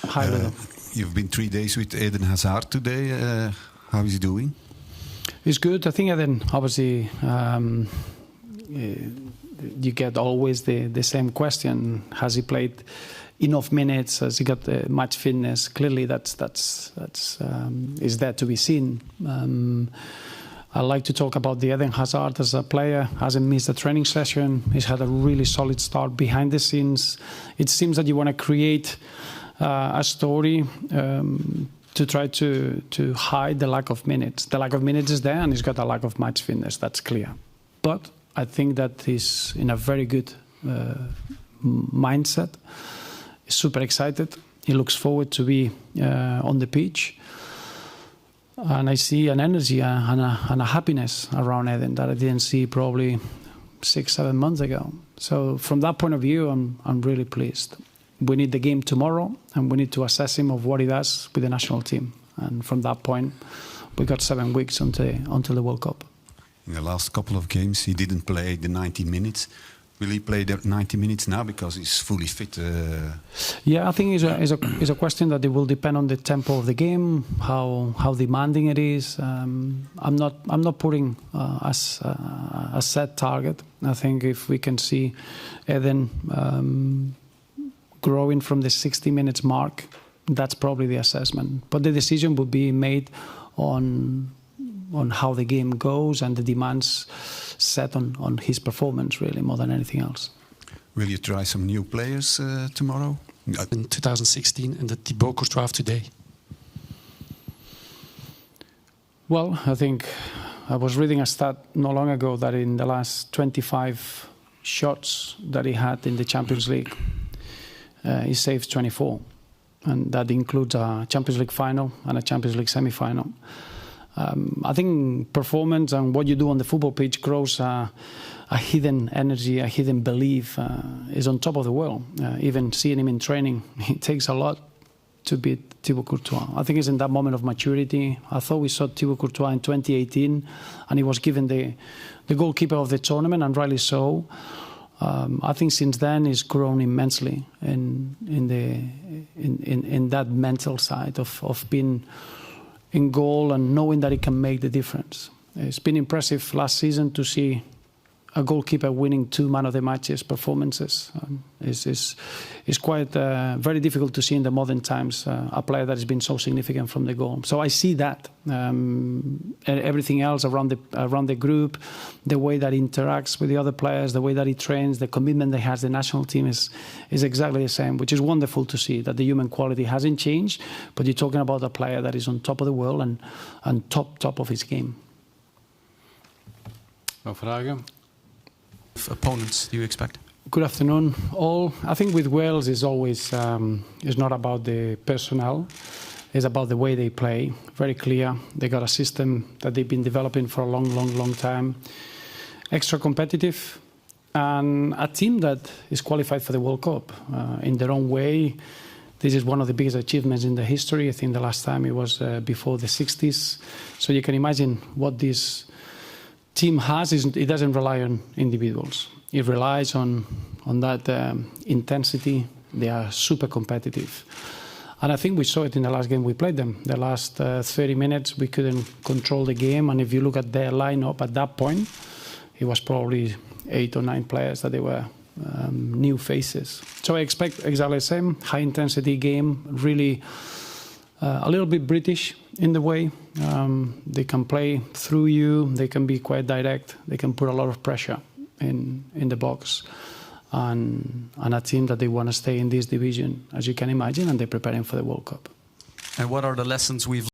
Hi, Ludo. You've been 3 days with Eden Hazard today. How is he doing? It's good. I think Eden, obviously, you get always the same question. Has he played enough minutes? Has he got much fitness? Clearly, that's is there to be seen. I like to talk about the Eden Hazard as a player. Hasn't missed a training session. He's had a really solid start behind the scenes. It seems that you want to create a story to try to hide the lack of minutes. The lack of minutes is there, and he's got a lack of match fitness. That's clear. But I think that he's in a very good mindset. He's super excited. He looks forward to be on the pitch. And I see an energy and a happiness around Eden that I didn't see probably 6-7 months ago. So from that point of view, I'm really pleased. We need the game tomorrow, and we need to assess him of what he does with the national team. And from that point, we got 7 weeks until the World Cup. In the last couple of games, he didn't play the 90 minutes. Will he play the 90 minutes now because he's fully fit? Yeah, I think it's a question that it will depend on the tempo of the game, how demanding it is. I'm not putting a set target. I think if we can see Eden growing from the 60 minutes mark, that's probably the assessment. But the decision will be made on how the game goes and the demands set on his performance, really, more than anything else. Will you try some new players tomorrow? In 2016 and the Thibaut Courtois of today? Well, I think I was reading a stat not long ago that in the last 25 shots that he had in the Champions League, he saved 24. And that includes a Champions League final and a Champions League semi-final. I think performance and what you do on the football pitch grows a hidden energy, a hidden belief is on top of the world. Even seeing him in training, it takes a lot to beat Thibaut Courtois. I think it's in that moment of maturity. I thought we saw Thibaut Courtois in 2018, and he was given the goalkeeper of the tournament, and rightly so. I think since then he's grown immensely in that mental side of being in goal and knowing that he can make the difference. It's been impressive last season to see a goalkeeper winning 2 man of the matches performances. It's quite very difficult to see in the modern times a player that has been so significant from the goal. So I see that. Everything else around the group, the way that he interacts with the other players, the way that he trains, the commitment that he has, the national team is exactly the same, which is wonderful to see that the human quality hasn't changed, but you're talking about a player that is on top of the world and top of his game. Vragen? Opponents do you expect? Good afternoon, all. I think with Wales is always it's not about the personnel, it's about the way they play. Very clear. They got a system that they've been developing for a long time. Extra competitive, and a team that is qualified for the World Cup in their own way. This is one of the biggest achievements in the history. I think the last time it was before the 60s. So you can imagine what this team has. It doesn't rely on individuals. It relies on that intensity. They are super competitive. And I think we saw it in the last game we played them. The last 30 minutes, we couldn't control the game. And if you look at their lineup at that point, it was probably 8 or 9 players that they were new faces. So I expect exactly the same, high-intensity game, really a little bit British in the way. They can play through you. They can be quite direct. They can put a lot of pressure in the box. And a team that they want to stay in this division, as you can imagine, and they're preparing for the World Cup. And what are the lessons we've